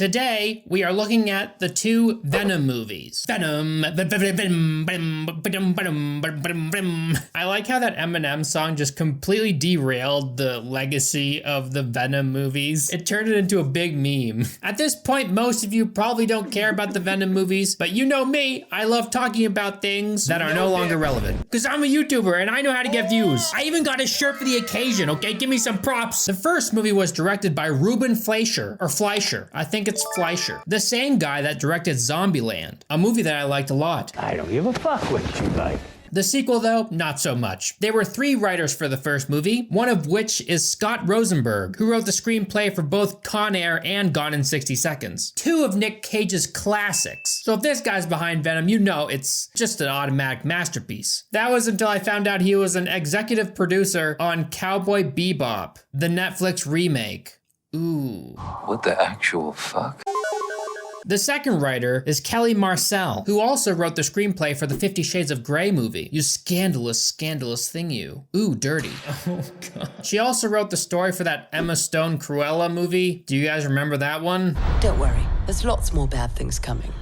Today, we are looking at the two Venom movies. Venom. I like how that Eminem song just completely derailed the legacy of the Venom movies. It turned it into a big meme. At this point, most of you probably don't care about the Venom movies, but you know me, I love talking about things that are no longer relevant. Because I'm a YouTuber and I know how to get views. I even got a shirt for the occasion, okay? Give me some props. The first movie was directed by Ruben Fleischer, or Fleischer. I think it's Fleischer. The same guy that directed Zombieland, a movie that I liked a lot. I don't give a fuck what you like. The sequel, though, not so much. There were 3 writers for the first movie, one of which is Scott Rosenberg, who wrote the screenplay for both Con Air and Gone in 60 Seconds, 2 of Nick Cage's classics. So if this guy's behind Venom, you know it's just an automatic masterpiece. That was until I found out he was an executive producer on Cowboy Bebop, the Netflix remake. Ooh. What the actual fuck? The second writer is Kelly Marcel, who also wrote the screenplay for the 50 Shades of Grey movie. You scandalous, scandalous thing, you. Ooh, dirty. Oh, God. She also wrote the story for that Emma Stone Cruella movie. Do you guys remember that one? Don't worry, there's lots more bad things coming.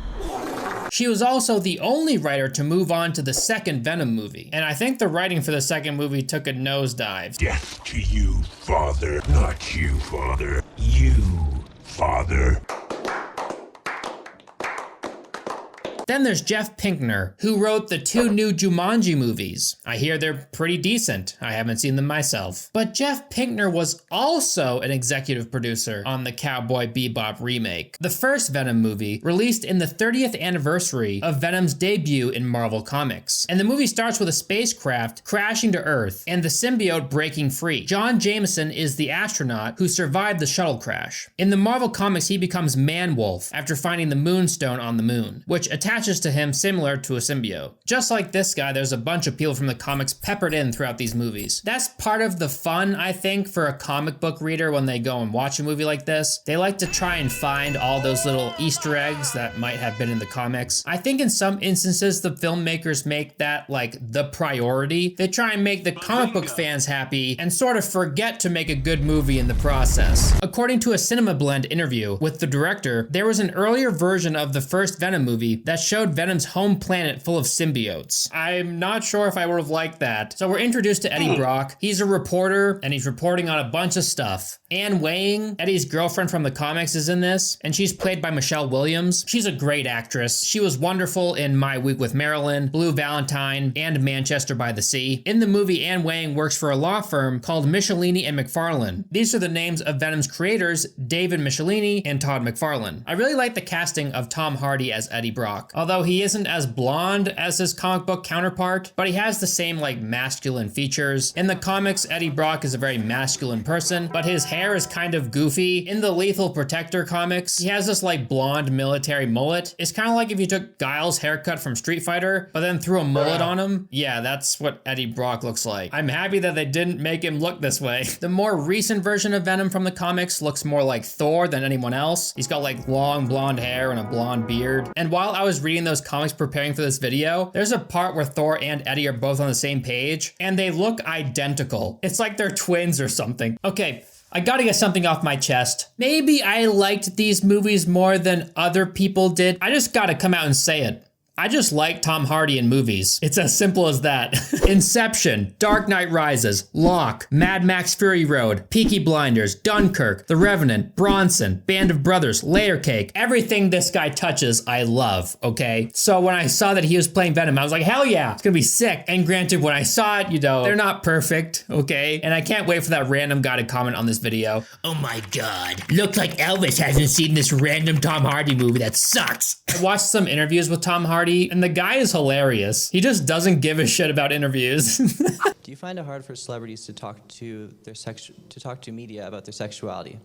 She was also the only writer to move on to the second Venom movie. And I think the writing for the second movie took a nosedive. Death to you, Father. Not you, Father. You, Father. Then there's Jeff Pinkner, who wrote the 2 new Jumanji movies. I hear they're pretty decent. I haven't seen them myself. But Jeff Pinkner was also an executive producer on the Cowboy Bebop remake. The first Venom movie released in the 30th anniversary of Venom's debut in Marvel Comics. And the movie starts with a spacecraft crashing to Earth and the symbiote breaking free. John Jameson is the astronaut who survived the shuttle crash. In the Marvel Comics, he becomes Man-Wolf after finding the Moonstone on the moon, which attaches to him similar to a symbiote. Just like this guy, there's a bunch of people from the comics peppered in throughout these movies. That's part of the fun, I think, for a comic book reader when they go and watch a movie like this. They like to try and find all those little Easter eggs that might have been in the comics. I think in some instances, the filmmakers make that like the priority. They try and make the comic book fans happy and sort of forget to make a good movie in the process. According to a Cinema Blend interview with the director, there was an earlier version of the first Venom movie that showed Venom's home planet full of symbiotes. I'm not sure if I would have liked that. So we're introduced to Eddie Brock. He's a reporter and he's reporting on a bunch of stuff. Anne Weying, Eddie's girlfriend from the comics, is in this, and she's played by Michelle Williams. She's a great actress. She was wonderful in My Week with Marilyn, Blue Valentine, and Manchester by the Sea. In the movie, Anne Weying works for a law firm called Michelini and McFarlane. These are the names of Venom's creators, David Michelini and Todd McFarlane. I really like the casting of Tom Hardy as Eddie Brock. Although he isn't as blonde as his comic book counterpart, but he has the same like masculine features. In the comics, Eddie Brock is a very masculine person, but his hair is kind of goofy. In the Lethal Protector comics, he has this like blonde military mullet. It's kind of like if you took Guile's haircut from Street Fighter, but then threw a mullet on him. Yeah, that's what Eddie Brock looks like. I'm happy that they didn't make him look this way. The more recent version of Venom from the comics looks more like Thor than anyone else. He's got like long blonde hair and a blonde beard. And while I was reading those comics preparing for this video, there's a part where Thor and Eddie are both on the same page and they look identical. It's like they're twins or something. Okay, I gotta get something off my chest. Maybe I liked these movies more than other people did. I just gotta come out and say it. I just like Tom Hardy in movies. It's as simple as that. Inception, Dark Knight Rises, Locke, Mad Max Fury Road, Peaky Blinders, Dunkirk, The Revenant, Bronson, Band of Brothers, Layer Cake. Everything this guy touches, I love, okay? So when I saw that he was playing Venom, I was like, hell yeah, it's gonna be sick. And granted, when I saw it, you know, they're not perfect, okay? And I can't wait for that random guy to comment on this video. Oh my God, looks like Elvis hasn't seen this random Tom Hardy movie that sucks. I watched some interviews with Tom Hardy, and the guy is hilarious. He just doesn't give a shit about interviews. Do you find it hard for celebrities to talk to media about their sexuality?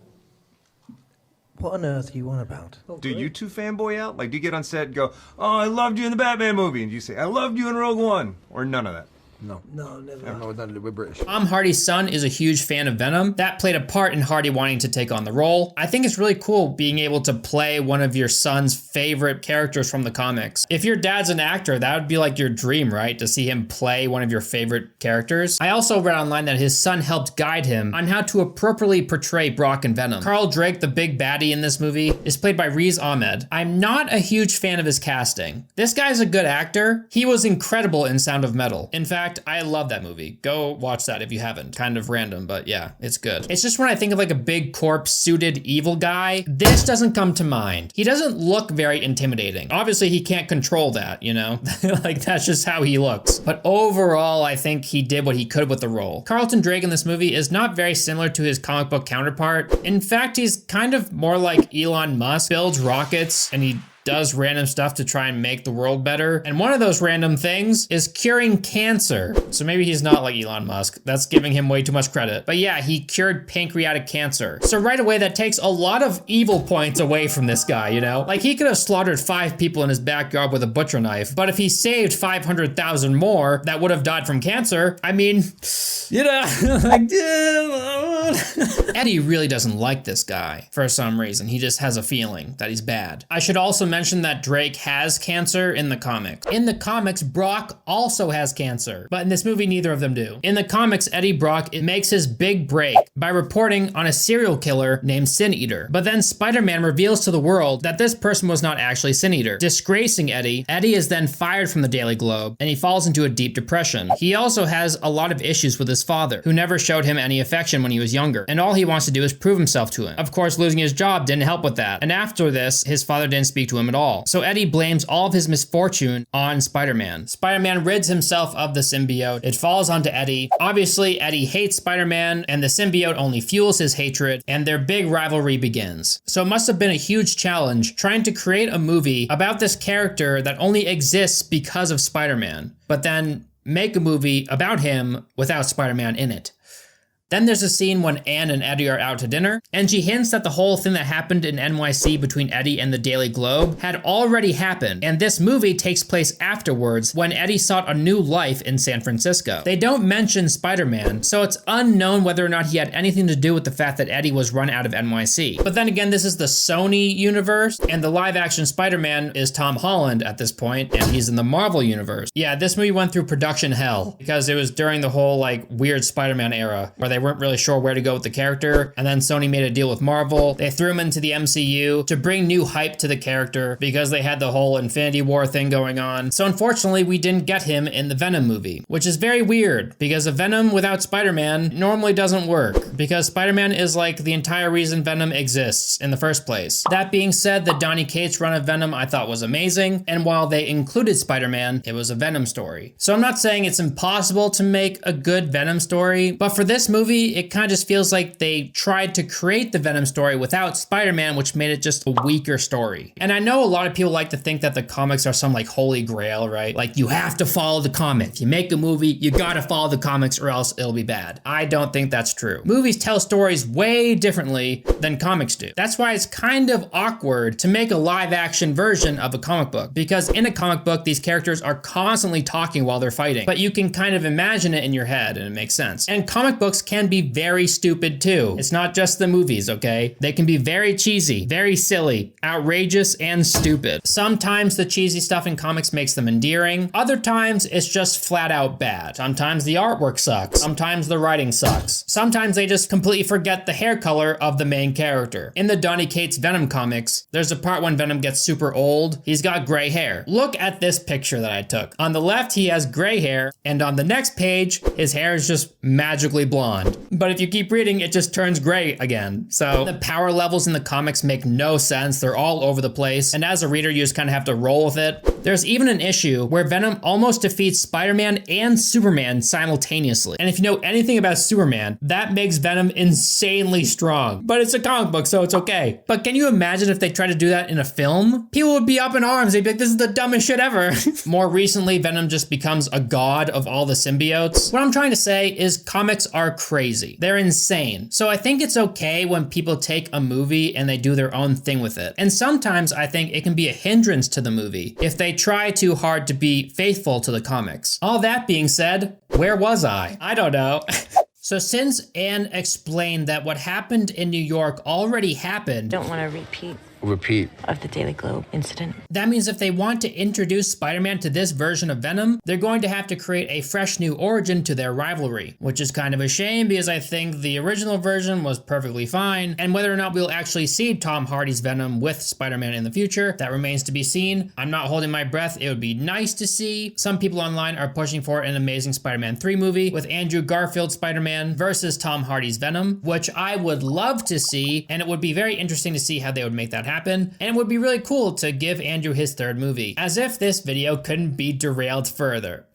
What on earth are you on about? Do you two fanboy out? Like, do you get on set and go, oh, I loved you in the Batman movie, and you say, I loved you in Rogue One, or none of that? No, never. I don't know what that we're British. Tom Hardy's son is a huge fan of Venom. That played a part in Hardy wanting to take on the role. I think it's really cool being able to play one of your son's favorite characters from the comics. If your dad's an actor, that would be like your dream, right? To see him play one of your favorite characters. I also read online that his son helped guide him on how to appropriately portray Brock and Venom. Carl Drake, the big baddie in this movie, is played by Riz Ahmed. I'm not a huge fan of his casting. This guy's a good actor. He was incredible in Sound of Metal. In fact, I love that movie. Go watch that if you haven't. Kind of random, but yeah, it's good. It's just when I think of like a big corpse suited evil guy, this doesn't come to mind. He doesn't look very intimidating. Obviously, he can't control that, you know? Like, that's just how he looks. But overall, I think he did what he could with the role. Carlton Drake in this movie is not very similar to his comic book counterpart. In fact, he's kind of more like Elon Musk, builds rockets, and he does random stuff to try and make the world better. And one of those random things is curing cancer. So maybe he's not like Elon Musk. That's giving him way too much credit. But yeah, he cured pancreatic cancer. So right away, that takes a lot of evil points away from this guy, you know? Like, he could have slaughtered 5 people in his backyard with a butcher knife, but if he saved 500,000 more that would have died from cancer, I mean, you know, like, Eddie really doesn't like this guy for some reason. He just has a feeling that he's bad. I should also mention that Drake has cancer in the comics. In the comics, Brock also has cancer, but in this movie, neither of them do. In the comics, Eddie Brock makes his big break by reporting on a serial killer named Sin Eater. But then Spider-Man reveals to the world that this person was not actually Sin Eater, disgracing Eddie. Eddie is then fired from the Daily Globe, and he falls into a deep depression. He also has a lot of issues with his father, who never showed him any affection when he was younger, and all he wants to do is prove himself to him. Of course, losing his job didn't help with that, and after this, his father didn't speak to him at all. So Eddie blames all of his misfortune on Spider-Man. Spider-Man rids himself of the symbiote. It falls onto Eddie. Obviously, Eddie hates Spider-Man, and the symbiote only fuels his hatred, and their big rivalry begins. So it must have been a huge challenge trying to create a movie about this character that only exists because of Spider-Man, but then make a movie about him without Spider-Man in it. Then there's a scene when Anne and Eddie are out to dinner, and she hints that the whole thing that happened in NYC between Eddie and the Daily Globe had already happened, and this movie takes place afterwards when Eddie sought a new life in San Francisco. They don't mention Spider-Man, so it's unknown whether or not he had anything to do with the fact that Eddie was run out of NYC. But then again, this is the Sony universe, and the live-action Spider-Man is Tom Holland at this point, and he's in the Marvel universe. Yeah, this movie went through production hell, because it was during the whole, like, weird Spider-Man era, where they weren't really sure where to go with the character, and then Sony made a deal with Marvel. They threw him into the MCU to bring new hype to the character because they had the whole Infinity War thing going on. So unfortunately, we didn't get him in the Venom movie, which is very weird because a Venom without Spider-Man normally doesn't work because Spider-Man is like the entire reason Venom exists in the first place. That being said, the Donny Cates run of Venom I thought was amazing, and while they included Spider-Man, it was a Venom story. So I'm not saying it's impossible to make a good Venom story, but for this movie, it kind of just feels like they tried to create the Venom story without Spider-Man, which made it just a weaker story. And I know a lot of people like to think that the comics are some like holy grail, right? Like you have to follow the comic. If you make a movie, you gotta follow the comics or else it'll be bad. I don't think that's true. Movies tell stories way differently than comics do. That's why it's kind of awkward to make a live action version of a comic book, because in a comic book, these characters are constantly talking while they're fighting, but you can kind of imagine it in your head and it makes sense. And comic books can be very stupid too. It's not just the movies, okay? They can be very cheesy, very silly, outrageous, and stupid. Sometimes the cheesy stuff in comics makes them endearing. Other times it's just flat out bad. Sometimes the artwork sucks. Sometimes the writing sucks. Sometimes they just completely forget the hair color of the main character. In the Donny Cates Venom comics, there's a part when Venom gets super old. He's got gray hair. Look at this picture that I took. On the left, he has gray hair, and on the next page, his hair is just magically blonde. But if you keep reading, it just turns gray again. So the power levels in the comics make no sense. They're all over the place. And as a reader, you just kind of have to roll with it. There's even an issue where Venom almost defeats Spider-Man and Superman simultaneously. And if you know anything about Superman, that makes Venom insanely strong. But it's a comic book, so it's okay. But can you imagine if they tried to do that in a film? People would be up in arms. They'd be like, this is the dumbest shit ever. More recently, Venom just becomes a god of all the symbiotes. What I'm trying to say is comics are crazy. They're insane. So I think it's okay when people take a movie and they do their own thing with it. And sometimes I think it can be a hindrance to the movie if they try too hard to be faithful to the comics. All that being said, where was I? I don't know. So since Anne explained that what happened in New York already happened, Don't want to Repeat. of the Daily Globe incident. that means if they want to introduce Spider-Man to this version of Venom, they're going to have to create a fresh new origin to their rivalry, which is kind of a shame because I think the original version was perfectly fine, and whether or not we'll actually see Tom Hardy's Venom with Spider-Man in the future, that remains to be seen. I'm not holding my breath. It would be nice to see. Some people online are pushing for an Amazing Spider-Man 3 movie with Andrew Garfield's Spider-Man versus Tom Hardy's Venom, which I would love to see, and it would be very interesting to see how they would make that happen. And it would be really cool to give Andrew his third movie. As if this video couldn't be derailed further.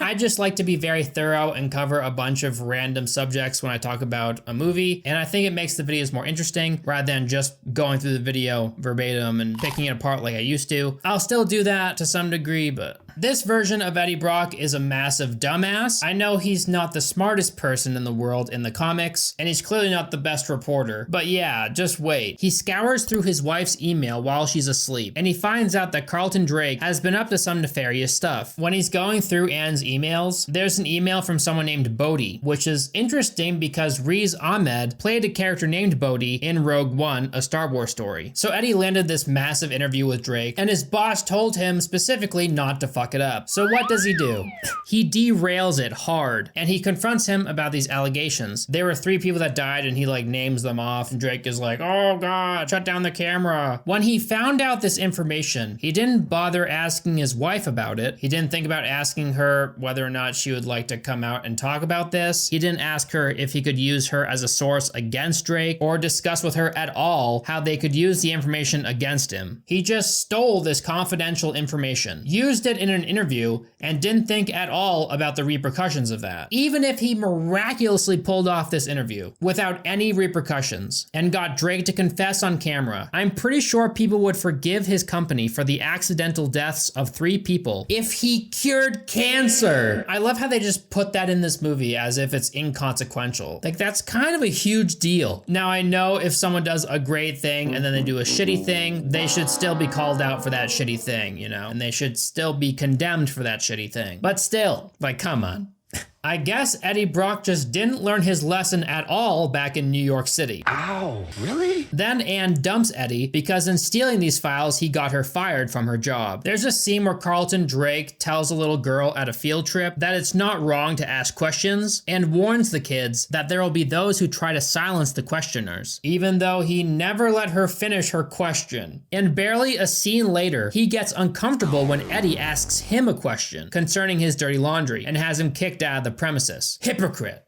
I just like to be very thorough and cover a bunch of random subjects when I talk about a movie, and I think it makes the videos more interesting rather than just going through the video verbatim and picking it apart like I used to. I'll still do that to some degree, but this version of Eddie Brock is a massive dumbass. I know he's not the smartest person in the world in the comics, and he's clearly not the best reporter, but yeah, just wait. He scours through his wife's email while she's asleep, and he finds out that Carlton Drake has been up to some nefarious stuff. When he's going through Anne's emails, there's an email from someone named Bodhi, which is interesting because Riz Ahmed played a character named Bodhi in Rogue One, a Star Wars story. So Eddie landed this massive interview with Drake, and his boss told him specifically not to fuck it up. So what does he do? He derails it hard, and he confronts him about these allegations. There were 3 people that died, and he like names them off, and Drake is like, oh god, shut down the camera. When he found out this information, he didn't bother asking his wife about it. He didn't think about asking her whether or not she would like to come out and talk about this. He didn't ask her if he could use her as a source against Drake or discuss with her at all how they could use the information against him. He just stole this confidential information, used it in an interview, and didn't think at all about the repercussions of that. Even if he miraculously pulled off this interview without any repercussions and got Drake to confess on camera, I'm pretty sure people would forgive his company for the accidental deaths of 3 people if he cured cancer. I love how they just put that in this movie as if it's inconsequential. Like, that's kind of a huge deal. Now, I know if someone does a great thing and then they do a shitty thing, they should still be called out for that shitty thing, you know? And they should still be condemned for that shitty thing. But still, like, come on. I guess Eddie Brock just didn't learn his lesson at all back in New York City. Ow, really? Then Anne dumps Eddie because in stealing these files, he got her fired from her job. There's a scene where Carlton Drake tells a little girl at a field trip that it's not wrong to ask questions and warns the kids that there will be those who try to silence the questioners, even though he never let her finish her question. And barely a scene later, he gets uncomfortable when Eddie asks him a question concerning his dirty laundry and has him kicked out of the premises. Hypocrite.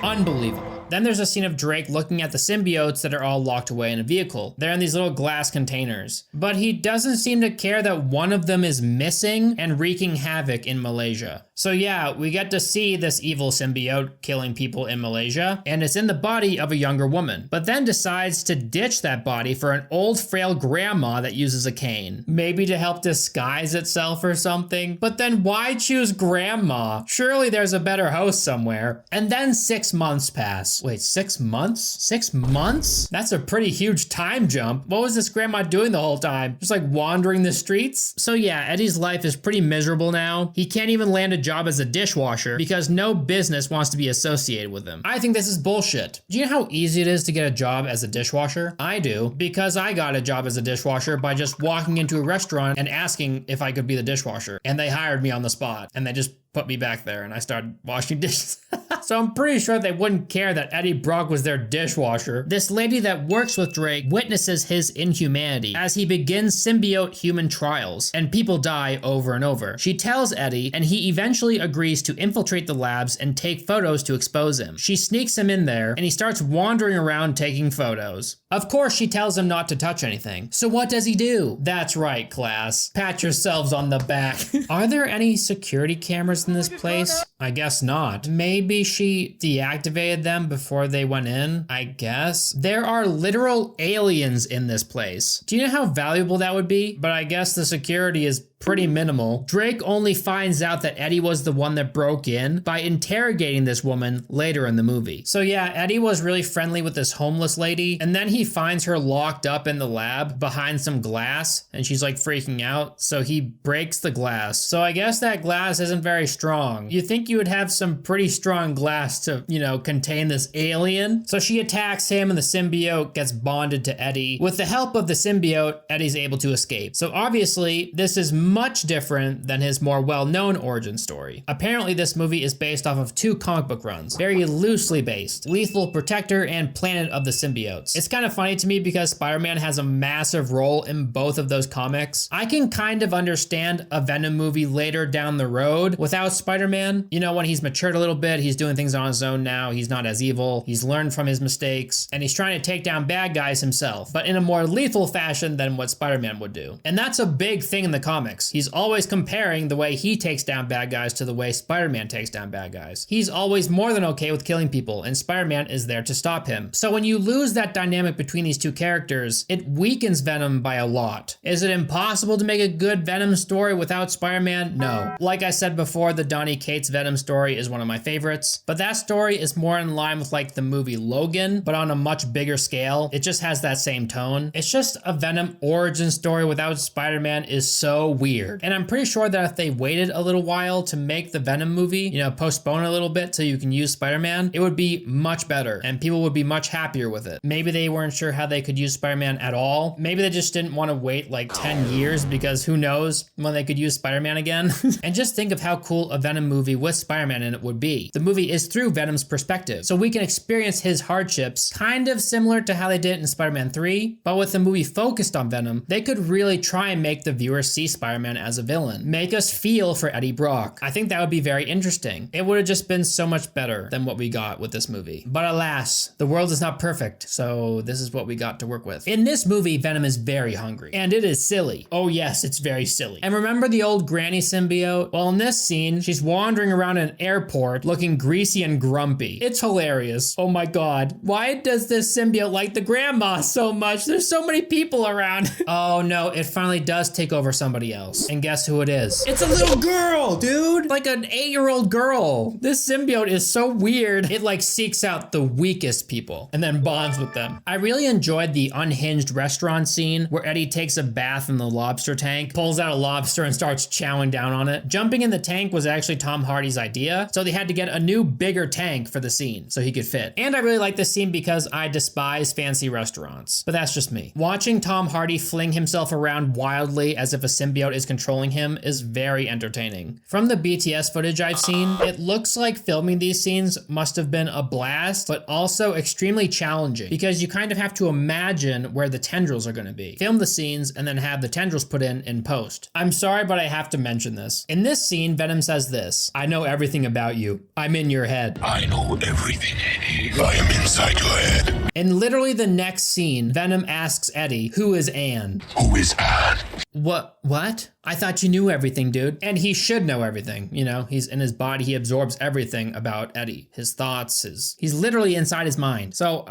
Unbelievable. Then there's a scene of Drake looking at the symbiotes that are all locked away in a vehicle. They're in these little glass containers. But he doesn't seem to care that one of them is missing and wreaking havoc in Malaysia. So yeah, we get to see this evil symbiote killing people in Malaysia, and it's in the body of a younger woman, but then decides to ditch that body for an old frail grandma that uses a cane. Maybe to help disguise itself or something. But then why choose grandma? Surely there's a better host somewhere. And then 6 months pass. Wait, 6 months? 6 months? That's a pretty huge time jump. What was this grandma doing the whole time? Just like wandering the streets? So yeah, Eddie's life is pretty miserable now. He can't even land a job as a dishwasher because no business wants to be associated with him. I think this is bullshit. Do you know how easy it is to get a job as a dishwasher? I do, because I got a job as a dishwasher by just walking into a restaurant and asking if I could be the dishwasher. And they hired me on the spot. And they just put me back there and I started washing dishes. So I'm pretty sure they wouldn't care that Eddie Brock was their dishwasher. This lady that works with Drake witnesses his inhumanity as he begins symbiote human trials, and people die over and over. She tells Eddie, and he eventually agrees to infiltrate the labs and take photos to expose him. She sneaks him in there, and he starts wandering around taking photos. Of course, she tells him not to touch anything. So what does he do? That's right, class. Pat yourselves on the back. Are there any security cameras in this place? I guess not. Maybe she deactivated them before they went in, I guess. There are literal aliens in this place. Do you know how valuable that would be? But I guess the security is pretty minimal. Drake only finds out that Eddie was the one that broke in by interrogating this woman later in the movie. So yeah, Eddie was really friendly with this homeless lady, and then he finds her locked up in the lab behind some glass, and she's like freaking out, so he breaks the glass. So I guess that glass isn't very strong. You'd think you would have some pretty strong glass to, you know, contain this alien. So she attacks him and the symbiote gets bonded to Eddie. With the help of the symbiote, Eddie's able to escape. So obviously, this is much different than his more well-known origin story. Apparently, this movie is based off of 2 comic book runs, very loosely based, Lethal Protector and Planet of the Symbiotes. It's kind of funny to me because Spider-Man has a massive role in both of those comics. I can kind of understand a Venom movie later down the road without Spider-Man. You know, when he's matured a little bit, he's doing things on his own now, he's not as evil, he's learned from his mistakes, and he's trying to take down bad guys himself, but in a more lethal fashion than what Spider-Man would do. And that's a big thing in the comics. He's always comparing the way he takes down bad guys to the way Spider-Man takes down bad guys. He's always more than okay with killing people, and Spider-Man is there to stop him. So when you lose that dynamic between these 2 characters, it weakens Venom by a lot. Is it impossible to make a good Venom story without Spider-Man? No. Like I said before, the Donny Cates Venom story is one of my favorites, but that story is more in line with like the movie Logan, but on a much bigger scale. It just has that same tone. It's just a Venom origin story without Spider-Man is so weird. And I'm pretty sure that if they waited a little while to make the Venom movie, you know, postpone a little bit so you can use Spider-Man, it would be much better and people would be much happier with it. Maybe they weren't sure how they could use Spider-Man at all. Maybe they just didn't want to wait like 10 years because who knows when they could use Spider-Man again. And just think of how cool a Venom movie with Spider-Man in it would be. The movie is through Venom's perspective, so we can experience his hardships kind of similar to how they did in Spider-Man 3, but with the movie focused on Venom, they could really try and make the viewer see Spider-Man as a villain. Make us feel for Eddie Brock. I think that would be very interesting. It would have just been so much better than what we got with this movie. But alas, the world is not perfect, so this is what we got to work with. In this movie, Venom is very hungry, and it is silly. Oh yes, it's very silly. And remember the old granny symbiote? Well, in this scene, she's wandering around an airport looking greasy and grumpy. It's hilarious. Oh my god. Why does this symbiote like the grandma so much? There's so many people around. Oh no, it finally does take over somebody else. And guess who it is? It's a little girl, dude! Like an 8-year-old girl. This symbiote is so weird. It like seeks out the weakest people and then bonds with them. I really enjoyed the unhinged restaurant scene where Eddie takes a bath in the lobster tank, pulls out a lobster and starts chowing down on it. Jumping in the tank was actually Tom Hardy's idea, so they had to get a new bigger tank for the scene so he could fit. And I really like this scene because I despise fancy restaurants, but that's just me. Watching Tom Hardy fling himself around wildly as if a symbiote is controlling him is very entertaining. From the BTS footage I've seen, it looks like filming these scenes must have been a blast, but also extremely challenging because you kind of have to imagine where the tendrils are going to be. Film the scenes and then have the tendrils put in post. I'm sorry, but I have to mention this. In this scene, Venom says this: "I know everything about you. I'm in your head." I know everything, Eddie. I am inside your head. In literally the next scene, Venom asks Eddie, "Who is Anne?" Who is Anne? What? I thought you knew everything, dude. And he should know everything. You know, he's in his body. He absorbs everything about Eddie. His thoughts, he's literally inside his mind. So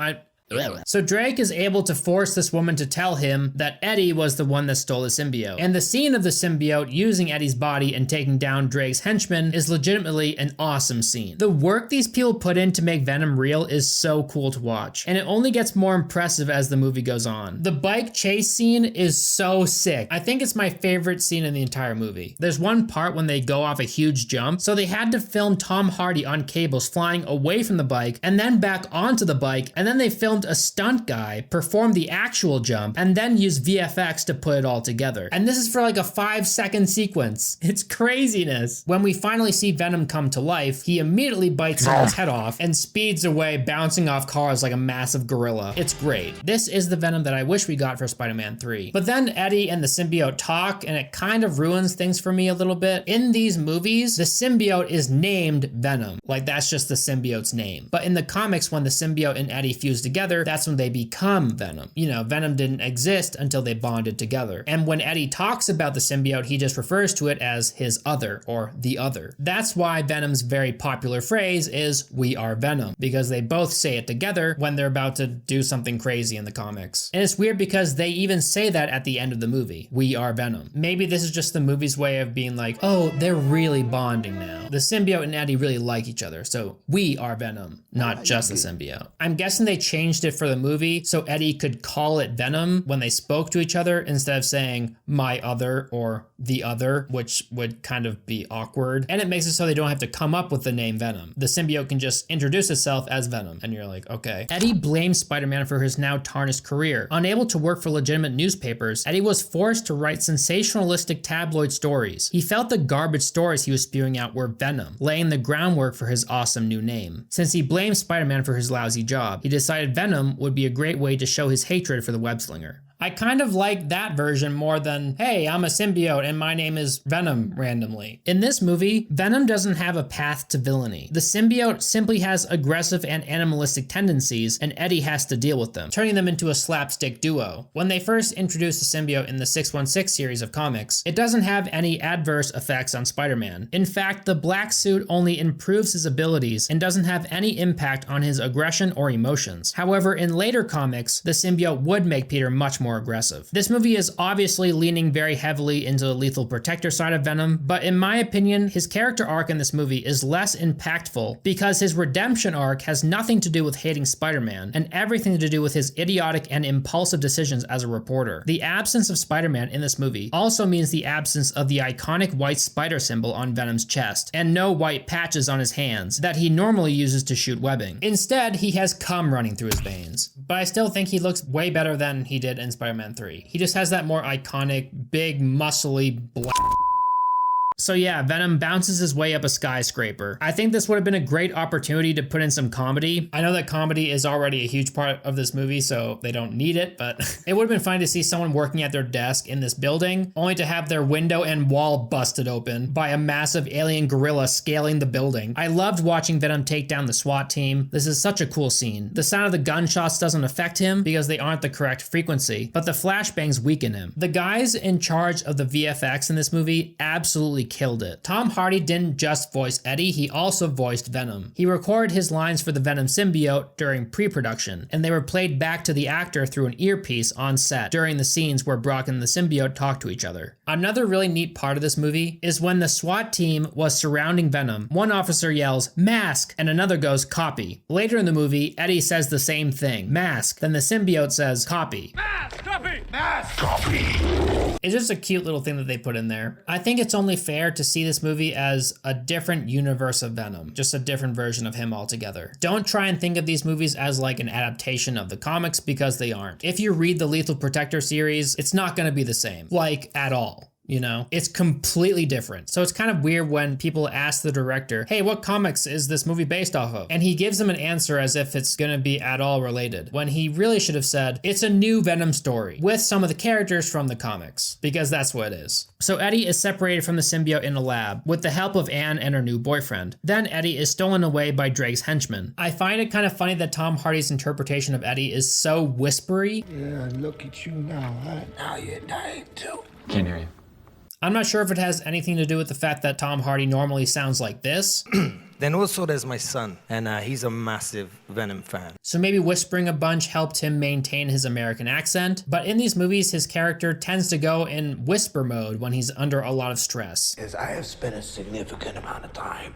Drake is able to force this woman to tell him that Eddie was the one that stole the symbiote. And the scene of the symbiote using Eddie's body and taking down Drake's henchmen is legitimately an awesome scene. The work these people put in to make Venom real is so cool to watch, and it only gets more impressive as the movie goes on. The bike chase scene is so sick. I think it's my favorite scene in the entire movie. There's one part when they go off a huge jump, so they had to film Tom Hardy on cables flying away from the bike and then back onto the bike, and then they filmed a stunt guy perform the actual jump and then use VFX to put it all together. And this is for like a 5-second sequence. It's craziness. When we finally see Venom come to life, he immediately bites someone's head off and speeds away, bouncing off cars like a massive gorilla. It's great. This is the Venom that I wish we got for Spider-Man 3. But then Eddie and the symbiote talk, and it kind of ruins things for me a little bit. In these movies, the symbiote is named Venom. Like, that's just the symbiote's name. But in the comics, when the symbiote and Eddie fuse together, together, that's when they become Venom. You know, Venom didn't exist until they bonded together. And when Eddie talks about the symbiote, he just refers to it as his other or the other. That's why Venom's very popular phrase is "we are Venom," because they both say it together when they're about to do something crazy in the comics. And it's weird because they even say that at the end of the movie, "We are Venom." Maybe this is just the movie's way of being like, oh, they're really bonding now. The symbiote and Eddie really like each other, so we are Venom, not just the symbiote. I'm guessing they changed it for the movie so Eddie could call it Venom when they spoke to each other instead of saying "my other" or "the other," which would kind of be awkward. And it makes it so they don't have to come up with the name Venom. The symbiote can just introduce itself as Venom, and you're like, okay. Eddie blames Spider-Man for his now tarnished career. Unable to work for legitimate newspapers, Eddie was forced to write sensationalistic tabloid stories. He felt the garbage stories he was spewing out were Venom, laying the groundwork for his awesome new name. Since he blamed Spider-Man for his lousy job, he decided Venom would be a great way to show his hatred for the web-slinger. I kind of like that version more than, hey, I'm a symbiote and my name is Venom randomly. In this movie, Venom doesn't have a path to villainy. The symbiote simply has aggressive and animalistic tendencies, and Eddie has to deal with them, turning them into a slapstick duo. When they first introduced the symbiote in the 616 series of comics, it doesn't have any adverse effects on Spider-Man. In fact, the black suit only improves his abilities and doesn't have any impact on his aggression or emotions. However, in later comics, the symbiote would make Peter much more aggressive. This movie is obviously leaning very heavily into the lethal protector side of Venom, but in my opinion, his character arc in this movie is less impactful because his redemption arc has nothing to do with hating Spider-Man and everything to do with his idiotic and impulsive decisions as a reporter. The absence of Spider-Man in this movie also means the absence of the iconic white spider symbol on Venom's chest and no white patches on his hands that he normally uses to shoot webbing. Instead, he has cum running through his veins, but I still think he looks way better than he did in Spider-Man 3. He just has that more iconic, big, muscly, black. So yeah, Venom bounces his way up a skyscraper. I think this would have been a great opportunity to put in some comedy. I know that comedy is already a huge part of this movie, so they don't need it, but it would have been fun to see someone working at their desk in this building, only to have their window and wall busted open by a massive alien gorilla scaling the building. I loved watching Venom take down the SWAT team. This is such a cool scene. The sound of the gunshots doesn't affect him because they aren't the correct frequency, but the flashbangs weaken him. The guys in charge of the VFX in this movie absolutely killed it. Tom Hardy didn't just voice Eddie, he also voiced Venom. He recorded his lines for the Venom symbiote during pre-production, and they were played back to the actor through an earpiece on set during the scenes where Brock and the symbiote talk to each other. Another really neat part of this movie is when the SWAT team was surrounding Venom, one officer yells, "Mask," and another goes, "Copy." Later in the movie, Eddie says the same thing, "Mask," then the symbiote says, "Copy." Mask! Copy! Mask! Copy! It's just a cute little thing that they put in there. I think it's only fair to see this movie as a different universe of Venom, just a different version of him altogether. Don't try and think of these movies as like an adaptation of the comics because they aren't. If you read the Lethal Protector series, it's not going to be the same, like at all. You know, it's completely different. So it's kind of weird when people ask the director, hey, what comics is this movie based off of? And he gives them an answer as if it's gonna be at all related, when he really should have said, it's a new Venom story with some of the characters from the comics, because that's what it is. So Eddie is separated from the symbiote in a lab with the help of Anne and her new boyfriend. Then Eddie is stolen away by Drake's henchmen. I find it kind of funny that Tom Hardy's interpretation of Eddie is so whispery. Yeah, look at you now, huh? Now you're dying too. Can't hear you. I'm not sure if it has anything to do with the fact that Tom Hardy normally sounds like this. Then also there's my son, and he's a massive Venom fan. So maybe whispering a bunch helped him maintain his American accent. But in these movies, his character tends to go in whisper mode when he's under a lot of stress. As I have spent a significant amount of time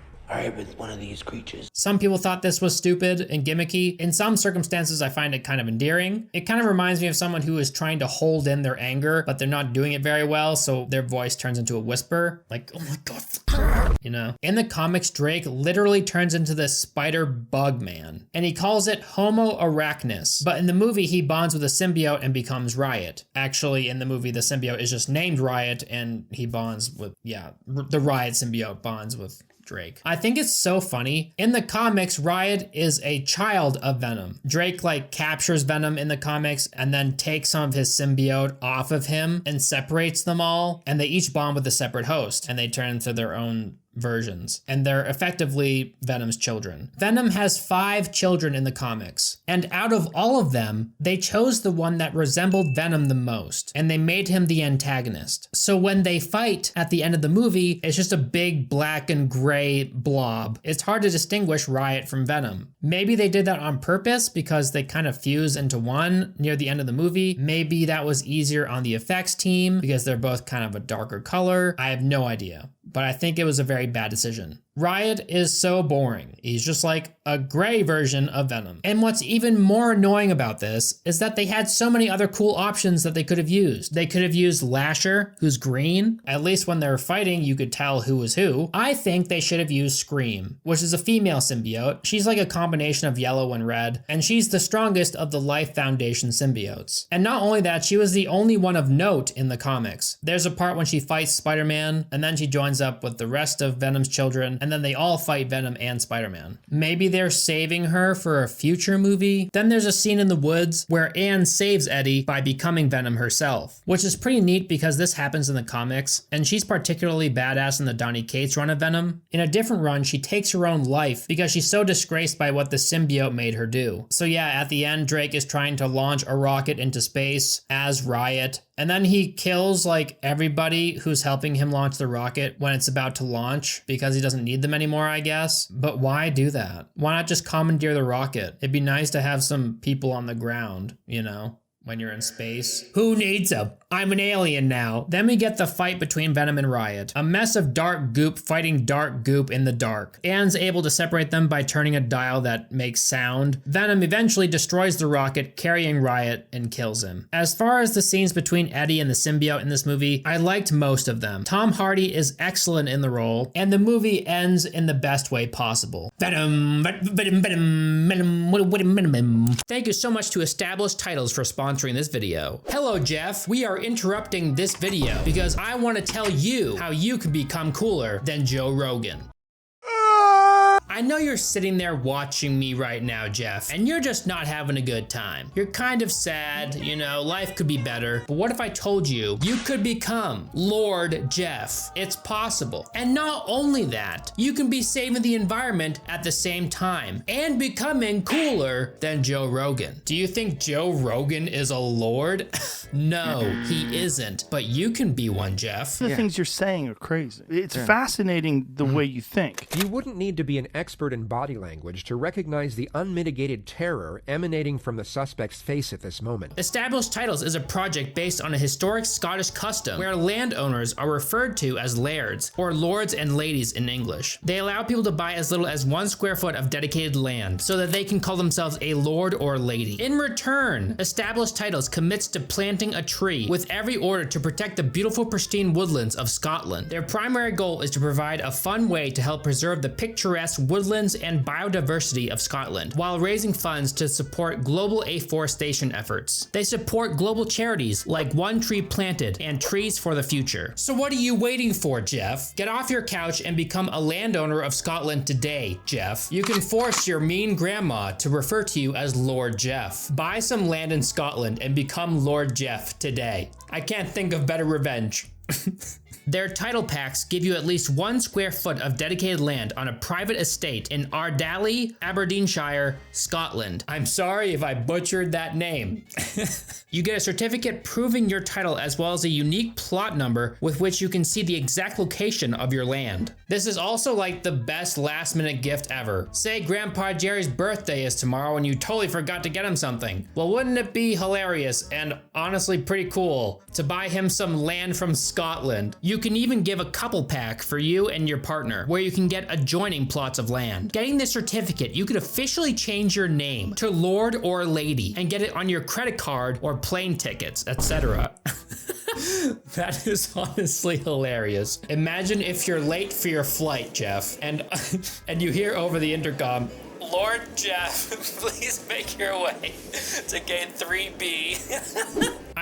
with one of these creatures. Some people thought this was stupid and gimmicky. In some circumstances, I find it kind of endearing. It kind of reminds me of someone who is trying to hold in their anger, but they're not doing it very well, so their voice turns into a whisper. Like, oh my god, you know? In the comics, Drake literally turns into this spider bug man, and he calls it Homo arachnus. But in the movie, he bonds with a symbiote and becomes Riot. Actually, in the movie, the symbiote is just named Riot, and he bonds with, the Riot symbiote bonds with Drake. I think it's so funny. In the comics, Riot is a child of Venom. Drake like captures Venom in the comics and then takes some of his symbiote off of him and separates them all, and they each bond with a separate host and they turn into their own versions, and they're effectively Venom's children. Venom has 5 children in the comics, and out of all of them, they chose the one that resembled Venom the most, and they made him the antagonist. So when they fight at the end of the movie, it's just a big black and gray blob. It's hard to distinguish Riot from Venom. Maybe they did that on purpose because they kind of fuse into one near the end of the movie. Maybe that was easier on the effects team because they're both kind of a darker color. I have no idea, but I think it was a very bad decision. Riot is so boring. He's just like a gray version of Venom. And what's even more annoying about this is that they had so many other cool options that they could have used. They could have used Lasher, who's green. At least when they were fighting, you could tell who was who. I think they should have used Scream, which is a female symbiote. She's like a combination of yellow and red, and she's the strongest of the Life Foundation symbiotes. And not only that, she was the only one of note in the comics. There's a part when she fights Spider-Man, and then she joins up with the rest of Venom's children, and then they all fight Venom and Spider-Man. Maybe they're saving her for a future movie. Then there's a scene in the woods where Anne saves Eddie by becoming Venom herself, which is pretty neat because this happens in the comics, and she's particularly badass in the Donny Cates run of Venom. In a different run, she takes her own life because she's so disgraced by what the symbiote made her do. So yeah, at the end, Drake is trying to launch a rocket into space as Riot, and then he kills like everybody who's helping him launch the rocket when it's about to launch because he doesn't need them anymore, I guess. But why do that? Why not just commandeer the rocket? It'd be nice to have some people on the ground, you know, when you're in space. Who needs them? I'm an alien now. Then we get the fight between Venom and Riot. A mess of dark goop fighting dark goop in the dark. Anne's able to separate them by turning a dial that makes sound. Venom eventually destroys the rocket, carrying Riot, and kills him. As far as the scenes between Eddie and the symbiote in this movie, I liked most of them. Tom Hardy is excellent in the role, and the movie ends in the best way possible. Venom, Venom, Venom, Venom, Venom. Thank you so much to Established Titles for sponsoring this video. Hello, Jeff. We are interrupting this video because I want to tell you how you can become cooler than Joe Rogan. I know you're sitting there watching me right now, Jeff, and you're just not having a good time. You're kind of sad, you know, life could be better. But what if I told you you could become Lord Jeff? It's possible. And not only that, you can be saving the environment at the same time and becoming cooler than Joe Rogan. Do you think Joe Rogan is a lord? No, he isn't. But you can be one, Jeff. The things you're saying are crazy. It's fascinating the way you think. You wouldn't need to be an expert in body language to recognize the unmitigated terror emanating from the suspect's face at this moment. Established Titles is a project based on a historic Scottish custom where landowners are referred to as lairds, or lords and ladies in English. They allow people to buy as little as 1 square foot of dedicated land so that they can call themselves a lord or lady. In return, Established Titles commits to planting a tree with every order to protect the beautiful pristine woodlands of Scotland. Their primary goal is to provide a fun way to help preserve the picturesque woodlands and biodiversity of Scotland, while raising funds to support global afforestation efforts. They support global charities like One Tree Planted and Trees for the Future. So what are you waiting for, Jeff? Get off your couch and become a landowner of Scotland today, Jeff. You can force your mean grandma to refer to you as Lord Jeff. Buy some land in Scotland and become Lord Jeff today. I can't think of better revenge. Their title packs give you at least 1 square foot of dedicated land on a private estate in Ardally, Aberdeenshire, Scotland. I'm sorry if I butchered that name. You get a certificate proving your title as well as a unique plot number with which you can see the exact location of your land. This is also like the best last minute gift ever. Say Grandpa Jerry's birthday is tomorrow and you totally forgot to get him something. Well, wouldn't it be hilarious and honestly pretty cool to buy him some land from Scotland? You can even give a couple pack for you and your partner, where you can get adjoining plots of land. Getting this certificate, you could officially change your name to Lord or Lady and get it on your credit card or plane tickets, etc. That is honestly hilarious. Imagine if you're late for your flight, Jeff, and you hear over the intercom, "Lord Jeff, please make your way to gate 3B."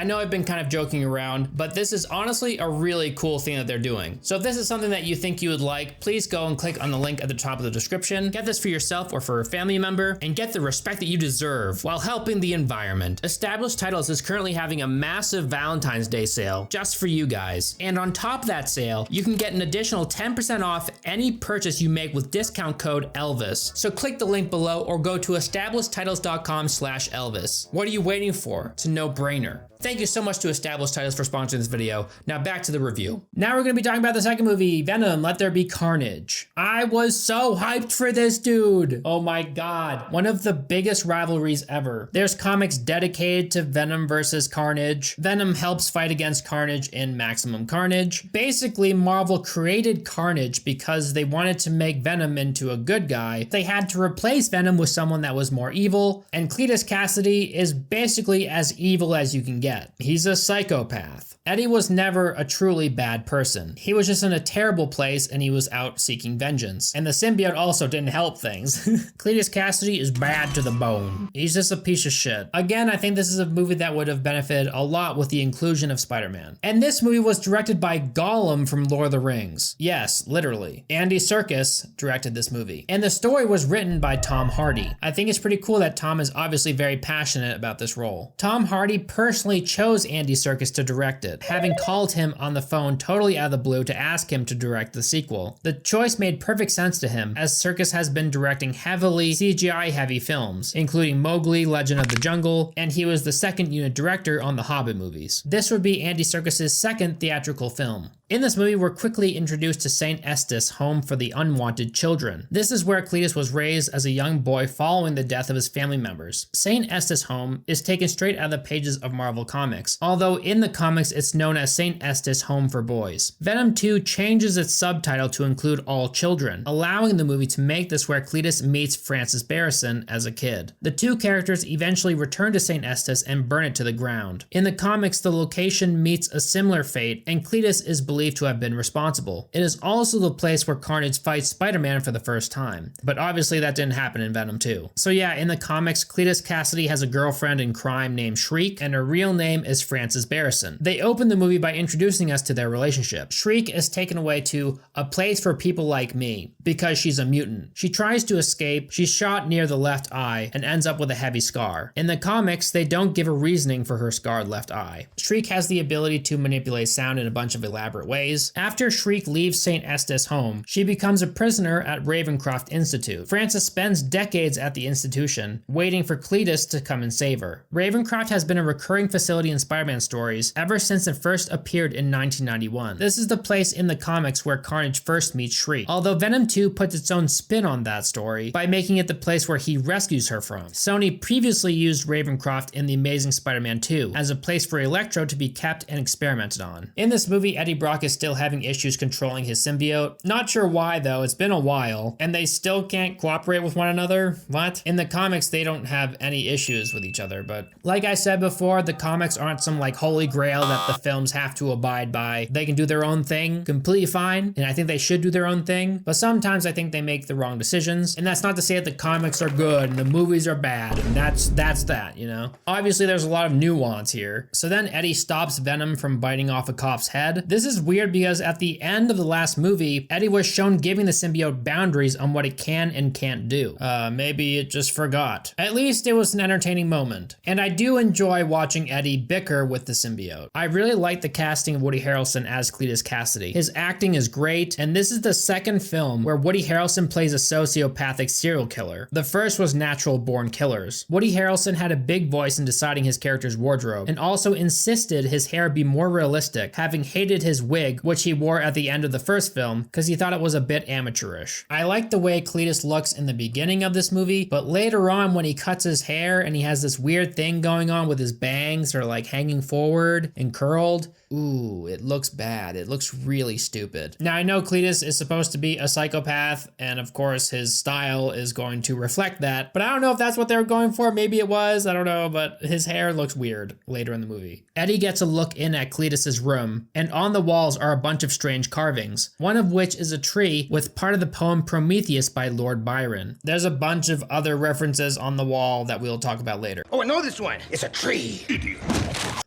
I know I've been kind of joking around, but this is honestly a really cool thing that they're doing. So if this is something that you think you would like, please go and click on the link at the top of the description. Get this for yourself or for a family member and get the respect that you deserve while helping the environment. Established Titles is currently having a massive Valentine's Day sale just for you guys. And on top of that sale, you can get an additional 10% off any purchase you make with discount code Elvis. So click the link below or go to establishedtitles.com/Elvis. What are you waiting for? It's a no-brainer. Thank you so much to Established Titles for sponsoring this video. Now back to the review. Now we're gonna be talking about the second movie, Venom, Let There Be Carnage. I was so hyped for this dude. Oh my God. One of the biggest rivalries ever. There's comics dedicated to Venom versus Carnage. Venom helps fight against Carnage in Maximum Carnage. Basically, Marvel created Carnage because they wanted to make Venom into a good guy. They had to replace Venom with someone that was more evil, and Cletus Cassidy is basically as evil as you can get. He's a psychopath. Eddie was never a truly bad person. He was just in a terrible place and he was out seeking vengeance. And the symbiote also didn't help things. Cletus Cassidy is bad to the bone. He's just a piece of shit. Again, I think this is a movie that would have benefited a lot with the inclusion of Spider-Man. And this movie was directed by Gollum from Lord of the Rings. Yes, literally. Andy Serkis directed this movie. And the story was written by Tom Hardy. I think it's pretty cool that Tom is obviously very passionate about this role. Tom Hardy personally chose Andy Serkis to direct it, having called him on the phone totally out of the blue to ask him to direct the sequel. The choice made perfect sense to him, as Serkis has been directing heavily CGI-heavy films, including Mowgli, Legend of the Jungle, and he was the second unit director on the Hobbit movies. This would be Andy Serkis' second theatrical film. In this movie, we're quickly introduced to St. Estes' home for the unwanted children. This is where Cletus was raised as a young boy following the death of his family members. St. Estes' home is taken straight out of the pages of Marvel Comics, although in the comics it's known as St. Estes' Home for Boys. Venom 2 changes its subtitle to include all children, allowing the movie to make this where Cletus meets Francis Barrison as a kid. The two characters eventually return to St. Estes and burn it to the ground. In the comics, the location meets a similar fate, and Cletus is believed to have been responsible. It is also the place where Carnage fights Spider-Man for the first time, but obviously that didn't happen in Venom 2. So yeah, in the comics, Cletus Cassidy has a girlfriend in crime named Shriek, and her real name is Frances Barrison. They open the movie by introducing us to their relationship. Shriek is taken away to a place for people like me, because she's a mutant. She tries to escape, she's shot near the left eye, and ends up with a heavy scar. In the comics, they don't give a reasoning for her scarred left eye. Shriek has the ability to manipulate sound in a bunch of elaborate ways. After Shriek leaves St. Estes' home, she becomes a prisoner at Ravencroft Institute. Frances spends decades at the institution, waiting for Cletus to come and save her. Ravencroft has been a recurring facility in Spider-Man stories ever since it first appeared in 1991. This is the place in the comics where Carnage first meets Shriek, although Venom 2 puts its own spin on that story by making it the place where he rescues her from. Sony previously used Ravencroft in The Amazing Spider-Man 2 as a place for Electro to be kept and experimented on. In this movie, Eddie Brock is still having issues controlling his symbiote. Not sure why though, it's been a while, and they still can't cooperate with one another? What? In the comics, they don't have any issues with each other, but like I said before, the comics aren't some like holy grail that the films have to abide by. They can do their own thing completely fine, and I think they should do their own thing, but sometimes I think they make the wrong decisions, and that's not to say that the comics are good and the movies are bad, and that's that, you know? Obviously, there's a lot of nuance here. So then Eddie stops Venom from biting off a cop's head. This is weird because at the end of the last movie, Eddie was shown giving the symbiote boundaries on what it can and can't do. Maybe it just forgot. At least it was an entertaining moment. And I do enjoy watching Eddie bicker with the symbiote. I really like the casting of Woody Harrelson as Cletus Cassidy. His acting is great, and this is the second film where Woody Harrelson plays a sociopathic serial killer. The first was Natural Born Killers. Woody Harrelson had a big voice in deciding his character's wardrobe, and also insisted his hair be more realistic, having hated his wig, which he wore at the end of the first film, because he thought it was a bit amateurish. I like the way Cletus looks in the beginning of this movie, but later on when he cuts his hair and he has this weird thing going on with his bangs are like hanging forward and curled, ooh, it looks bad. It looks really stupid. Now I know Cletus is supposed to be a psychopath, and of course his style is going to reflect that, but I don't know if that's what they were going for. Maybe it was, I don't know, but his hair looks weird later in the movie. Eddie gets a look in at Cletus's room, and on the walls are a bunch of strange carvings, one of which is a tree with part of the poem Prometheus by Lord Byron. There's a bunch of other references on the wall that we'll talk about later. Oh, I know this one. It's a tree. Idiot.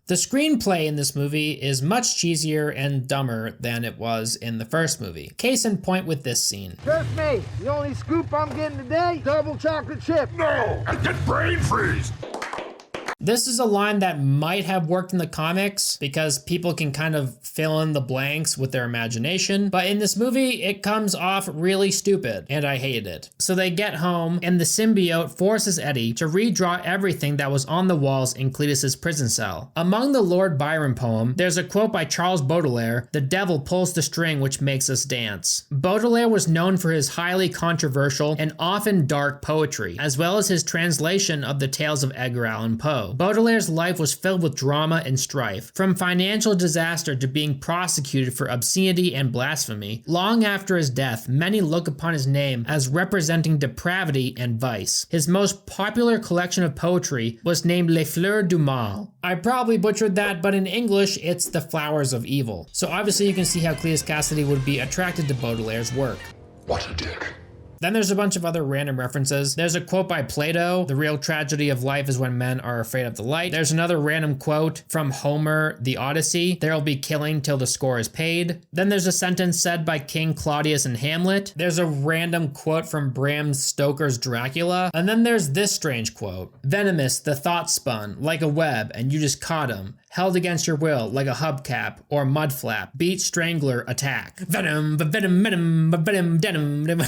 The screenplay in this movie is much cheesier and dumber than it was in the first movie. Case in point with this scene. Trust me, the only scoop I'm getting today, double chocolate chip. No! I get brain freeze! This is a line that might have worked in the comics because people can kind of fill in the blanks with their imagination, but in this movie, it comes off really stupid, and I hated it. So they get home, and the symbiote forces Eddie to redraw everything that was on the walls in Cletus's prison cell. Among the Lord Byron poem, there's a quote by Charles Baudelaire, "The devil pulls the string which makes us dance." Baudelaire was known for his highly controversial and often dark poetry, as well as his translation of the tales of Edgar Allan Poe. Baudelaire's life was filled with drama and strife, from financial disaster to being prosecuted for obscenity and blasphemy. Long after his death, many look upon his name as representing depravity and vice. His most popular collection of poetry was named Les Fleurs du Mal. I probably butchered that, but in English, it's The Flowers of Evil. So obviously you can see how Cletus Kasady would be attracted to Baudelaire's work. What a dick. Then there's a bunch of other random references. There's a quote by Plato, "The real tragedy of life is when men are afraid of the light." There's another random quote from Homer, The Odyssey, "There'll be killing till the score is paid." Then there's a sentence said by King Claudius in Hamlet. There's a random quote from Bram Stoker's Dracula. And then there's this strange quote. "Venomous, the thought spun, like a web, and you just caught him. Held against your will, like a hubcap or mud flap. Beat, strangler, attack. Venom, venom, venom, venom, denim."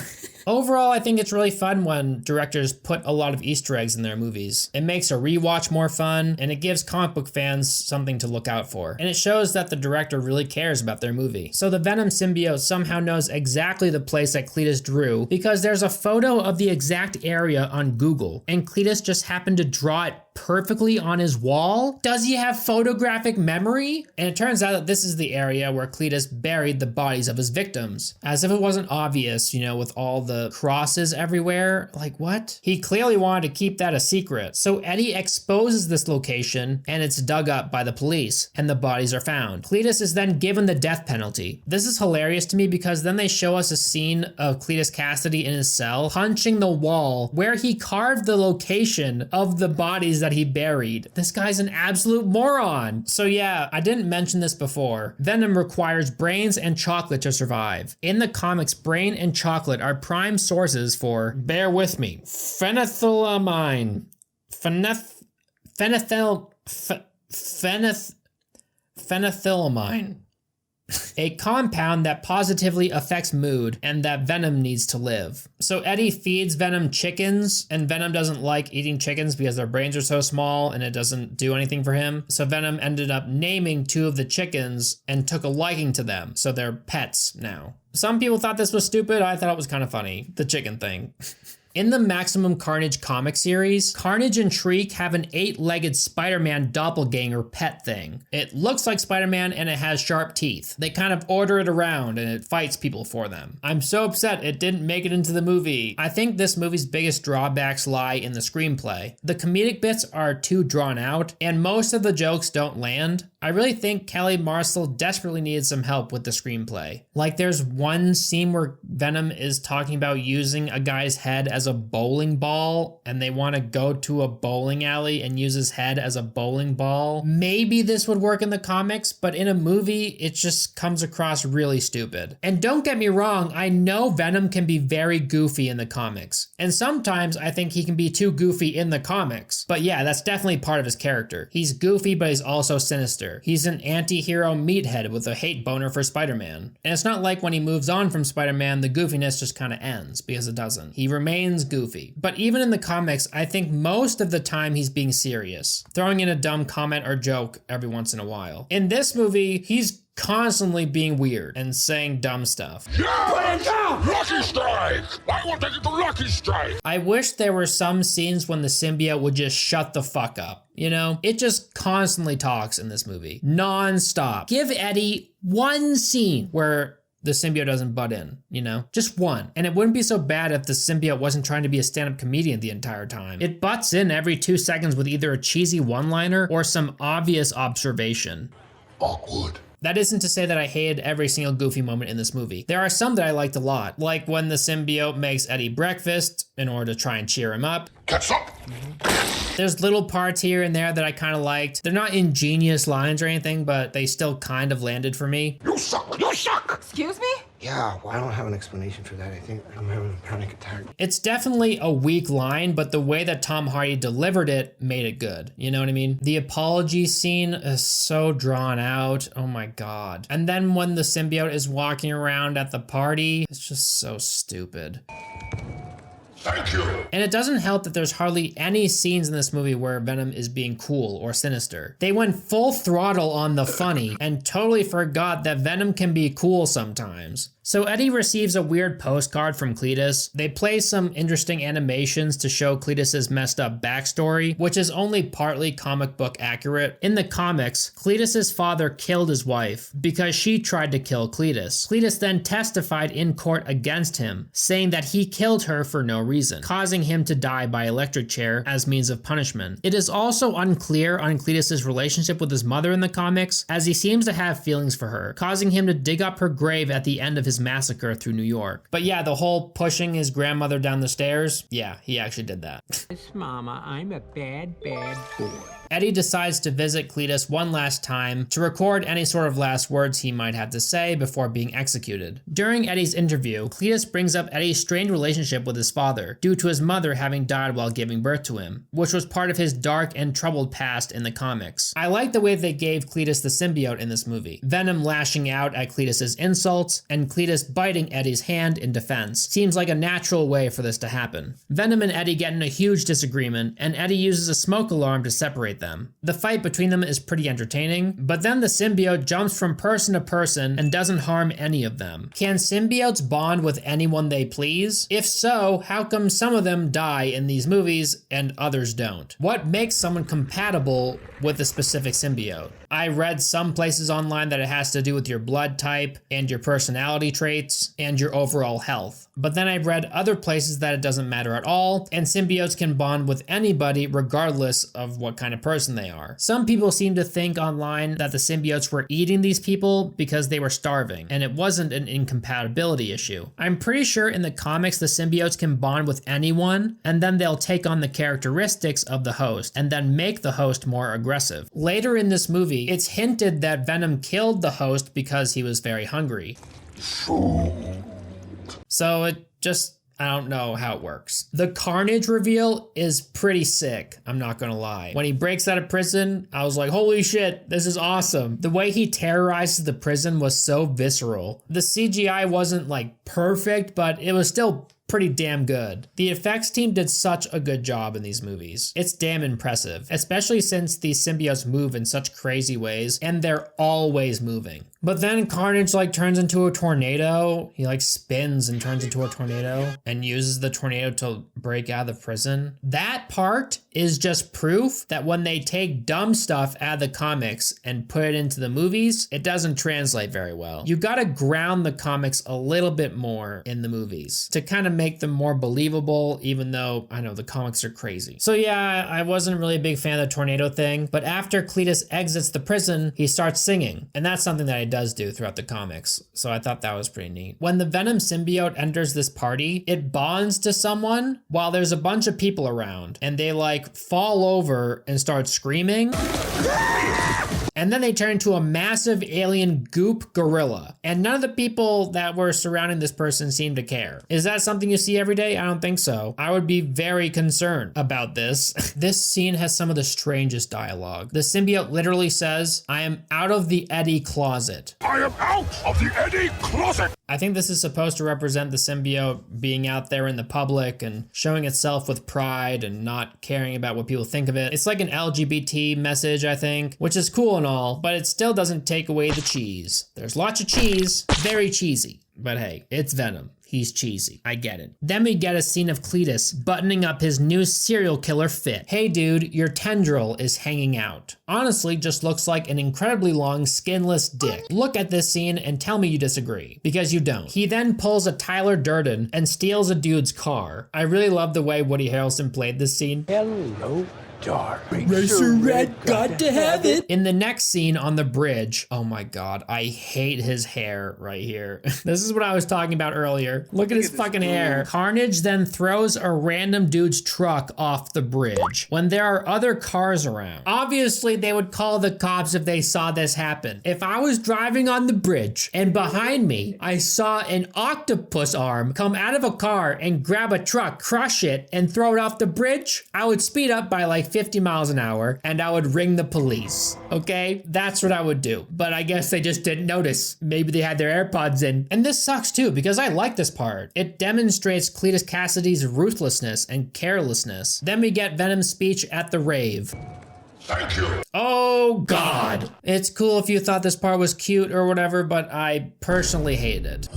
Overall, I think it's really fun when directors put a lot of Easter eggs in their movies. It makes a rewatch more fun, and it gives comic book fans something to look out for. And it shows that the director really cares about their movie. So the Venom symbiote somehow knows exactly the place that Cletus drew because there's a photo of the exact area on Google, and Cletus just happened to draw it perfectly on his wall? Does he have photographic memory? And it turns out that this is the area where Cletus buried the bodies of his victims. As if it wasn't obvious, you know, with all the crosses everywhere. Like, what? He clearly wanted to keep that a secret. So Eddie exposes this location, and it's dug up by the police, and the bodies are found. Cletus is then given the death penalty. This is hilarious to me because then they show us a scene of Cletus Kasady in his cell punching the wall where he carved the location of the bodies that he buried. This guy's an absolute moron. So yeah, I didn't mention this before. Venom requires brains and chocolate to survive. In the comics, brain and chocolate are prime sources for, bear with me, phenethylamine. Phenethylamine. A compound that positively affects mood and that Venom needs to live. So Eddie feeds Venom chickens, and Venom doesn't like eating chickens because their brains are so small and it doesn't do anything for him. So Venom ended up naming 2 of the chickens and took a liking to them. So they're pets now. Some people thought this was stupid. I thought it was kind of funny, the chicken thing. In the Maximum Carnage comic series, Carnage and Shriek have an 8-legged Spider-Man doppelganger pet thing. It looks like Spider-Man and it has sharp teeth. They kind of order it around and it fights people for them. I'm so upset it didn't make it into the movie. I think this movie's biggest drawbacks lie in the screenplay. The comedic bits are too drawn out and most of the jokes don't land. I really think Kelly Marcel desperately needed some help with the screenplay. Like there's one scene where Venom is talking about using a guy's head as a bowling ball and they want to go to a bowling alley and use his head as a bowling ball. Maybe this would work in the comics, but in a movie, it just comes across really stupid. And don't get me wrong, I know Venom can be very goofy in the comics. And sometimes I think he can be too goofy in the comics. But yeah, that's definitely part of his character. He's goofy, but he's also sinister. He's an anti-hero meathead with a hate boner for Spider-Man. And it's not like when he moves on from Spider-Man, the goofiness just kind of ends, because it doesn't. He remains goofy. But even in the comics, I think most of the time he's being serious, throwing in a dumb comment or joke every once in a while. In this movie, he's constantly being weird and saying dumb stuff. Yeah! Put it down! Lucky strike! I will take it to lucky strike! I wish there were some scenes when the symbiote would just shut the fuck up. You know, it just constantly talks in this movie, non-stop. Give Eddie one scene where the symbiote doesn't butt in, you know? Just one. And it wouldn't be so bad if the symbiote wasn't trying to be a stand-up comedian the entire time. It butts in every 2 seconds with either a cheesy one-liner or some obvious observation. Awkward. That isn't to say that I hated every single goofy moment in this movie. There are some that I liked a lot, like when the symbiote makes Eddie breakfast in order to try and cheer him up. Catch up! There's little parts here and there that I kind of liked. They're not ingenious lines or anything, but they still kind of landed for me. You suck! You suck! Excuse me? Yeah, well, I don't have an explanation for that. I think I'm having a panic attack. It's definitely a weak line, but the way that Tom Hardy delivered it made it good. You know what I mean? The apology scene is so drawn out. Oh my God. And then when the symbiote is walking around at the party, it's just so stupid. Thank you! And it doesn't help that there's hardly any scenes in this movie where Venom is being cool or sinister. They went full throttle on the funny and totally forgot that Venom can be cool sometimes. So Eddie receives a weird postcard from Cletus. They play some interesting animations to show Cletus's messed up backstory, which is only partly comic book accurate. In the comics, Cletus's father killed his wife because she tried to kill Cletus. Cletus then testified in court against him, saying that he killed her for no reason, causing him to die by electric chair as means of punishment. It is also unclear on Cletus's relationship with his mother in the comics, as he seems to have feelings for her, causing him to dig up her grave at the end of his massacre through New York. But yeah, the whole pushing his grandmother down the stairs, yeah, he actually did that. Yes, Mama, I'm a bad, bad boy. Eddie decides to visit Cletus one last time to record any sort of last words he might have to say before being executed. During Eddie's interview, Cletus brings up Eddie's strained relationship with his father due to his mother having died while giving birth to him, which was part of his dark and troubled past in the comics. I like the way they gave Cletus the symbiote in this movie. Venom lashing out at Cletus's insults and Cletus biting Eddie's hand in defense. Seems like a natural way for this to happen. Venom and Eddie get in a huge disagreement, and Eddie uses a smoke alarm to separate them. The fight between them is pretty entertaining, but then the symbiote jumps from person to person and doesn't harm any of them. Can symbiotes bond with anyone they please? If so, how come some of them die in these movies and others don't? What makes someone compatible with a specific symbiote? I read some places online that it has to do with your blood type and your personality traits and your overall health. But then I've read other places that it doesn't matter at all, and symbiotes can bond with anybody regardless of what kind of person they are. Some people seem to think online that the symbiotes were eating these people because they were starving, and it wasn't an incompatibility issue. I'm pretty sure in the comics the symbiotes can bond with anyone, and then they'll take on the characteristics of the host, and then make the host more aggressive. Later in this movie, it's hinted that Venom killed the host because he was very hungry. So it just, I don't know how it works. The Carnage reveal is pretty sick, I'm not gonna lie. When he breaks out of prison, I was like, holy shit, this is awesome. The way he terrorizes the prison was so visceral. The CGI wasn't like perfect, but it was still pretty damn good. The effects team did such a good job in these movies. It's damn impressive, especially since these symbiotes move in such crazy ways and they're always moving. But then Carnage like turns into a tornado. He like spins and turns into a tornado and uses the tornado to break out of the prison. That part is just proof that when they take dumb stuff out of the comics and put it into the movies, it doesn't translate very well. You gotta ground the comics a little bit more in the movies to kind of make them more believable, even though I know the comics are crazy. So yeah, I wasn't really a big fan of the tornado thing, but after Cletus exits the prison, he starts singing, and that's something that he does do throughout the comics, so I thought that was pretty neat. When the Venom symbiote enters this party, it bonds to someone while there's a bunch of people around, and they like fall over and start screaming. And then they turn into a massive alien goop gorilla. And none of the people that were surrounding this person seem to care. Is that something you see every day? I don't think so. I would be very concerned about this. This scene has some of the strangest dialogue. The symbiote literally says, "I am out of the Eddie closet." I am out of the Eddie closet! I think this is supposed to represent the symbiote being out there in the public and showing itself with pride and not caring about what people think of it. It's like an LGBT message, I think, which is cool and all, but it still doesn't take away the cheese. There's lots of cheese, very cheesy. But hey, it's Venom. He's cheesy. I get it. Then we get a scene of Cletus buttoning up his new serial killer fit. Hey dude, your tendril is hanging out. Honestly, just looks like an incredibly long, skinless dick. Look at this scene and tell me you disagree, because you don't. He then pulls a Tyler Durden and steals a dude's car. I really love the way Woody Harrelson played this scene. Hello. dark. Racer Red got to have it. In the next scene on the bridge, oh my god, I hate his hair right here. This is what I was talking about earlier. Look at his fucking hair. Carnage then throws a random dude's truck off the bridge when there are other cars around. Obviously, they would call the cops if they saw this happen. If I was driving on the bridge and behind me, I saw an octopus arm come out of a car and grab a truck, crush it, and throw it off the bridge, I would speed up by like 50 miles an hour and I would ring the police. Okay? That's what I would do. But I guess they just didn't notice. Maybe they had their AirPods in. And this sucks too because I like this part. It demonstrates Cletus Cassidy's ruthlessness and carelessness. Then we get Venom's speech at the rave. Thank you. Oh God. It's cool if you thought this part was cute or whatever, but I personally hate it.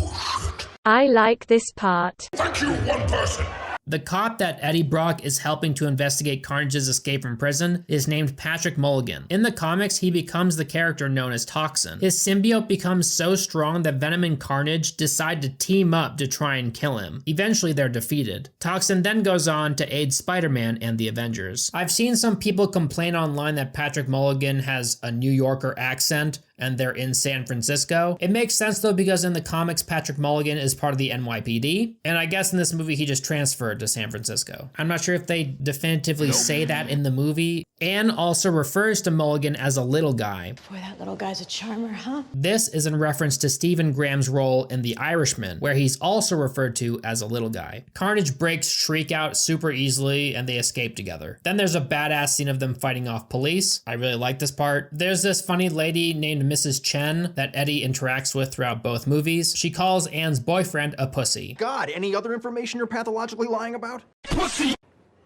I like this part. Thank you, one person. The cop that Eddie Brock is helping to investigate Carnage's escape from prison is named Patrick Mulligan. In the comics, he becomes the character known as Toxin. His symbiote becomes so strong that Venom and Carnage decide to team up to try and kill him. Eventually, they're defeated. Toxin then goes on to aid Spider-Man and the Avengers. I've seen some people complain online that Patrick Mulligan has a New Yorker accent and they're in San Francisco. It makes sense though because in the comics, Patrick Mulligan is part of the NYPD, and I guess in this movie he just transferred to San Francisco. I'm not sure if they definitively say that in the movie. Anne also refers to Mulligan as a little guy. Boy, that little guy's a charmer, huh? This is in reference to Stephen Graham's role in The Irishman, where he's also referred to as a little guy. Carnage breaks Shriek out super easily and they escape together. Then there's a badass scene of them fighting off police. I really like this part. There's this funny lady named Mrs. Chen that Eddie interacts with throughout both movies. She calls Anne's boyfriend a pussy. God, any other information you're pathologically lying about? Pussy!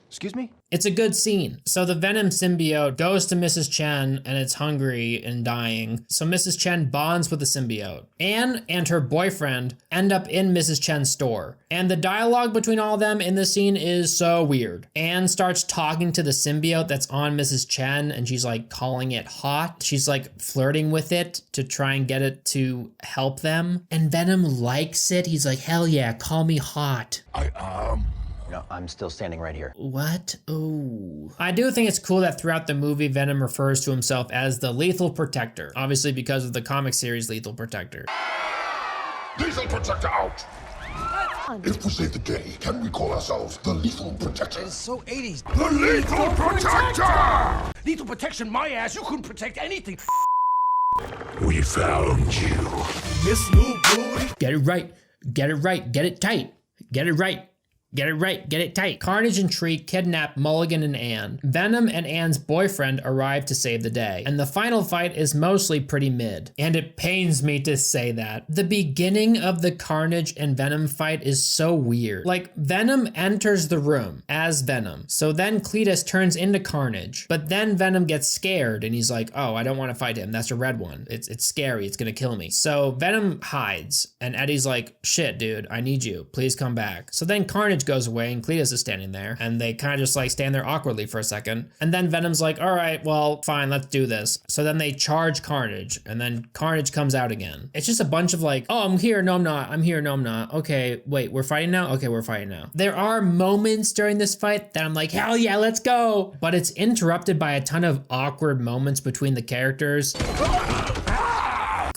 Excuse me? It's a good scene. So the Venom symbiote goes to Mrs. Chen and it's hungry and dying. So Mrs. Chen bonds with the symbiote. Anne and her boyfriend end up in Mrs. Chen's store. And the dialogue between all of them in this scene is so weird. Anne starts talking to the symbiote that's on Mrs. Chen and she's like calling it hot. She's like flirting with it to try and get it to help them. And Venom likes it. He's like, hell yeah, call me hot. No, I'm still standing right here. What? Oh. I do think it's cool that throughout the movie, Venom refers to himself as the Lethal Protector, obviously because of the comic series Lethal Protector. Lethal Protector out. If we save the day, can we call ourselves the Lethal Protector? It's so 80s. The Lethal Protector! Lethal protection, my ass. You couldn't protect anything. We found you. Miss New Booty. Get it right. Get it right. Get it tight. Get it right. Get it right, get it tight. Carnage and Shriek kidnap Mulligan and Anne. Venom and Anne's boyfriend arrive to save the day. And the final fight is mostly pretty mid. And it pains me to say that. The beginning of the Carnage and Venom fight is so weird. Like, Venom enters the room as Venom. So then Cletus turns into Carnage. But then Venom gets scared and he's like, oh, I don't want to fight him. That's a red one. It's scary. It's gonna kill me. So Venom hides. And Eddie's like, shit, dude, I need you. Please come back. So then Carnage goes away and Cletus is standing there and they kind of just like stand there awkwardly for a second. And then Venom's like, all right, well, fine, let's do this. So then they charge Carnage and then Carnage comes out again. It's just a bunch of like, oh, I'm here. No, I'm not. I'm here. No, I'm not. Okay, wait, we're fighting now? Okay, we're fighting now. There are moments during this fight that I'm like, hell yeah, let's go. But it's interrupted by a ton of awkward moments between the characters.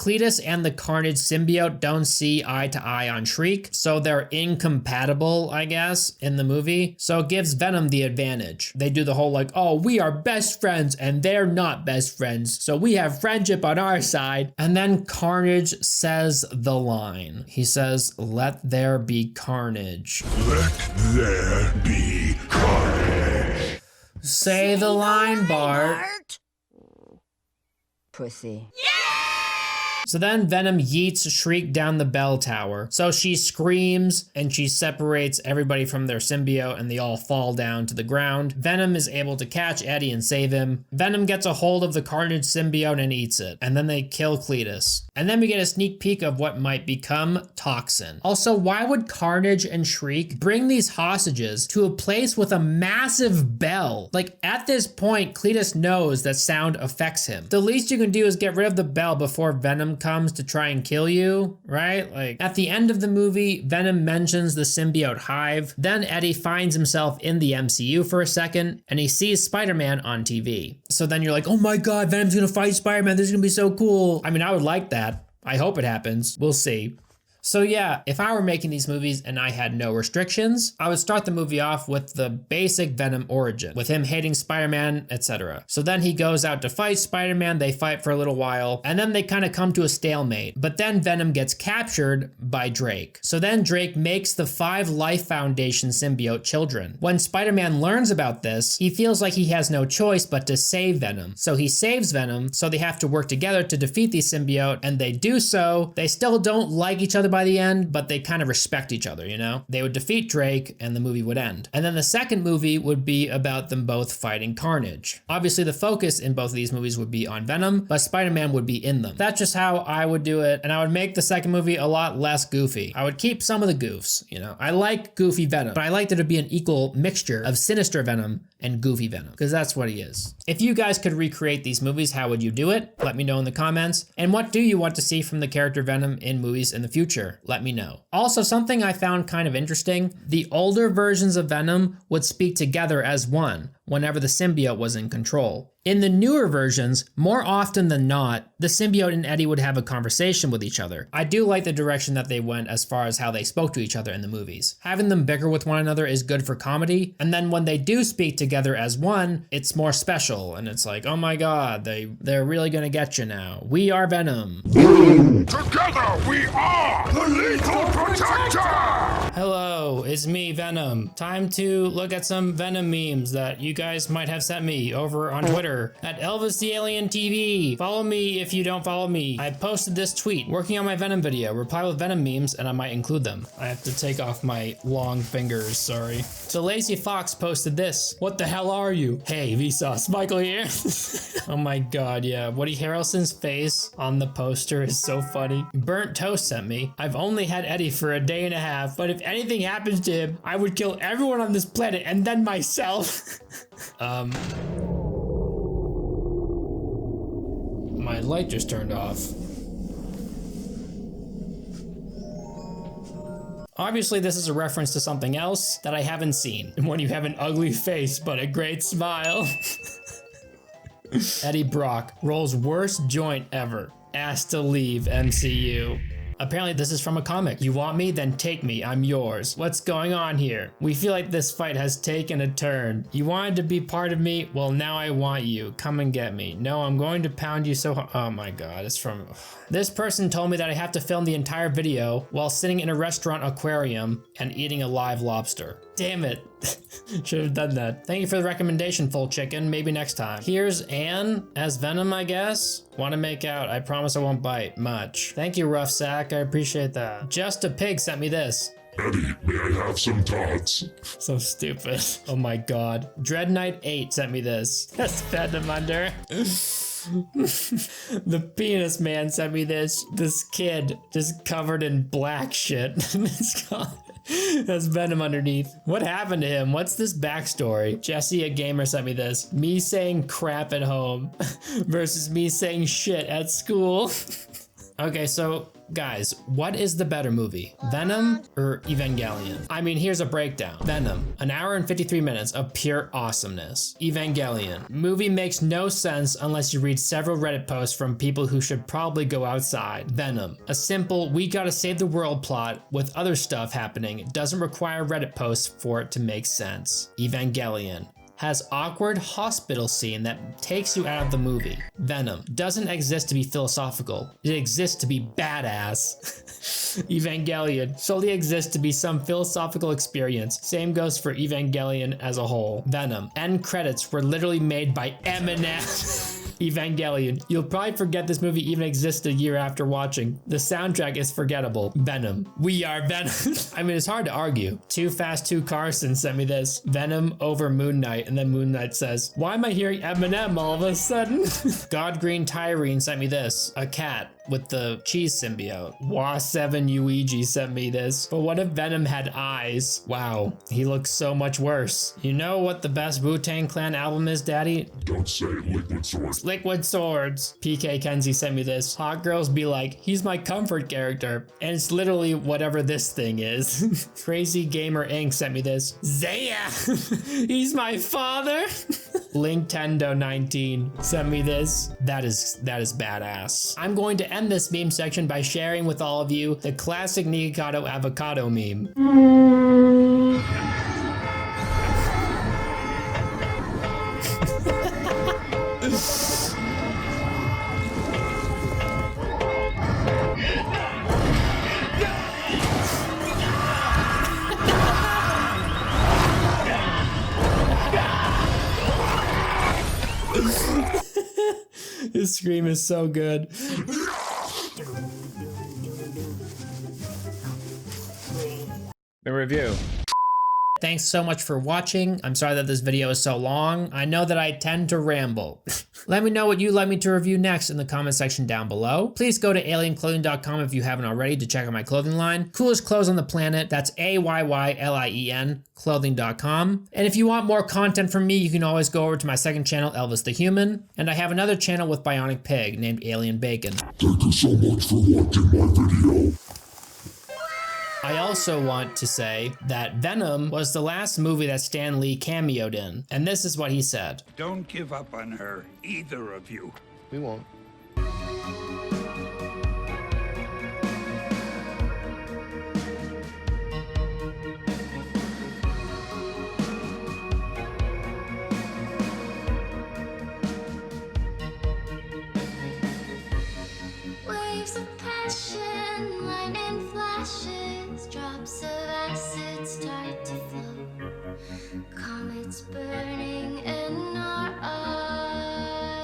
Cletus and the Carnage symbiote don't see eye to eye on Shriek, so they're incompatible, I guess, in the movie. So it gives Venom the advantage. They do the whole like, oh, we are best friends and they're not best friends, so we have friendship on our side. And then Carnage says the line. He says, let there be carnage. Let there be carnage. Say the line, Bart. Pussy. So then Venom yeets Shriek down the bell tower. So she screams and she separates everybody from their symbiote and they all fall down to the ground. Venom is able to catch Eddie and save him. Venom gets a hold of the Carnage symbiote and eats it. And then they kill Cletus. And then we get a sneak peek of what might become toxin. Also, why would Carnage and Shriek bring these hostages to a place with a massive bell? Like, at this point, Cletus knows that sound affects him. The least you can do is get rid of the bell before Venom comes to try and kill you, right? Like, at the end of the movie, Venom mentions the symbiote hive. Then Eddie finds himself in the MCU for a second, and he sees Spider-Man on TV. So then you're like, oh my God, Venom's gonna fight Spider-Man. This is gonna be so cool. I mean, I would like that. I hope it happens. We'll see. So yeah, if I were making these movies and I had no restrictions, I would start the movie off with the basic Venom origin, with him hating Spider-Man, etc. So then he goes out to fight Spider-Man, they fight for a little while, and then they kind of come to a stalemate. But then Venom gets captured by Drake. So then Drake makes the 5 Life Foundation symbiote children. When Spider-Man learns about this, he feels like he has no choice but to save Venom. So he saves Venom, so they have to work together to defeat the symbiote, and they do so. They still don't like each other by the end, but they kind of respect each other, you know? They would defeat Drake and the movie would end. And then the second movie would be about them both fighting Carnage. Obviously the focus in both of these movies would be on Venom, but Spider-Man would be in them. That's just how I would do it, and I would make the second movie a lot less goofy. I would keep some of the goofs, you know? I like goofy Venom, but I like there to be an equal mixture of sinister Venom and goofy Venom, because that's what he is. If you guys could recreate these movies, how would you do it? Let me know in the comments. And what do you want to see from the character Venom in movies in the future? Let me know. Also, something I found kind of interesting, the older versions of Venom would speak together as one whenever the symbiote was in control. In the newer versions, more often than not, the symbiote and Eddie would have a conversation with each other. I do like the direction that they went as far as how they spoke to each other in the movies. Having them bicker with one another is good for comedy, and then when they do speak together as one, it's more special, and it's like, oh my God, they're really gonna get you now. We are Venom. Together we are the Lethal Protector! Hello, it's me, Venom. Time to look at some Venom memes that you guys might have sent me over on Twitter at Elvis the Alien TV. Follow me if you don't follow me. I posted this tweet, working on my Venom video. Reply with Venom memes and I might include them. I have to take off my long fingers, sorry. So Lazy Fox posted this. What the hell are you? Hey, Vsauce, Michael here. Oh my God, yeah. Woody Harrelson's face on the poster is so funny. Burnt Toast sent me. I've only had Eddie for a day and a half, but if anything happens to him, I would kill everyone on this planet and then myself. My light just turned off. Obviously, this is a reference to something else that I haven't seen. When you have an ugly face but a great smile. Eddie Brock, rolls worst joint ever. Asked to leave MCU. Apparently this is from a comic. You want me? Then take me. I'm yours. What's going on here? We feel like this fight has taken a turn. You wanted to be part of me? Well, now I want you. Come and get me. No, I'm going to pound you so hard. Oh my God, it's from... This person told me that I have to film the entire video while sitting in a restaurant aquarium and eating a live lobster. Damn it. Should have done that. Thank you for the recommendation, Full Chicken. Maybe next time. Here's Anne as Venom, I guess. Want to make out. I promise I won't bite much. Thank you, Rough Sack. I appreciate that. Just a Pig sent me this. Eddie, may I have some tots? So stupid. Oh my God. Dread Knight 8 sent me this. That's Venom under. The Penis Man sent me this. This kid just covered in black shit. That's Venom underneath. What happened to him? What's this backstory? Jesse, a gamer, sent me this. Me saying crap at home versus me saying shit at school. Okay, so guys, what is the better movie? Venom or Evangelion? I mean, here's a breakdown. Venom, an hour and 53 minutes of pure awesomeness. Evangelion, movie makes no sense unless you read several Reddit posts from people who should probably go outside. Venom, a simple, we gotta save the world plot with other stuff happening. It doesn't require Reddit posts for it to make sense. Evangelion, has awkward hospital scene that takes you out of the movie. Venom doesn't exist to be philosophical. It exists to be badass. Evangelion solely exists to be some philosophical experience. Same goes for Evangelion as a whole. Venom end credits were literally made by Eminem. Evangelion. You'll probably forget this movie even existed a year after watching. The soundtrack is forgettable. Venom. We are Venom. I mean, it's hard to argue. Too Fast 2 Carson sent me this. Venom over Moon Knight. And then Moon Knight says, why am I hearing Eminem all of a sudden? God Green Tyrene sent me this. A cat. with the cheese symbiote. Wa7Ueg sent me this. But what if Venom had eyes? Wow, he looks so much worse. You know what the best Wu-Tang Clan album is, Daddy? Don't say Liquid Swords. Liquid Swords. PK Kenzie sent me this. Hot girls be like, he's my comfort character. And it's literally whatever this thing is. Crazy Gamer Inc. sent me this. Zaya! He's my father! Linktendo19 sent me this. That is badass. I'm going to end this meme section by sharing with all of you the classic Nikocado avocado meme. His scream is so good. The review. Thanks so much for watching. I'm sorry that this video is so long. I know that I tend to ramble. Let me know what you'd like me to review next in the comment section down below. Please go to alienclothing.com if you haven't already to check out my clothing line. Coolest clothes on the planet. That's AYYLIEN clothing.com. And if you want more content from me, you can always go over to my second channel, Elvis the Human. And I have another channel with Bionic Pig named Alien Bacon. Thank you so much for watching my video. I also want to say that Venom was the last movie that Stan Lee cameoed in, and this is what he said. Don't give up on her, either of you. We won't. Waves of passion, lightning flashes, drops of acid start to flow. Comets burning in our eyes.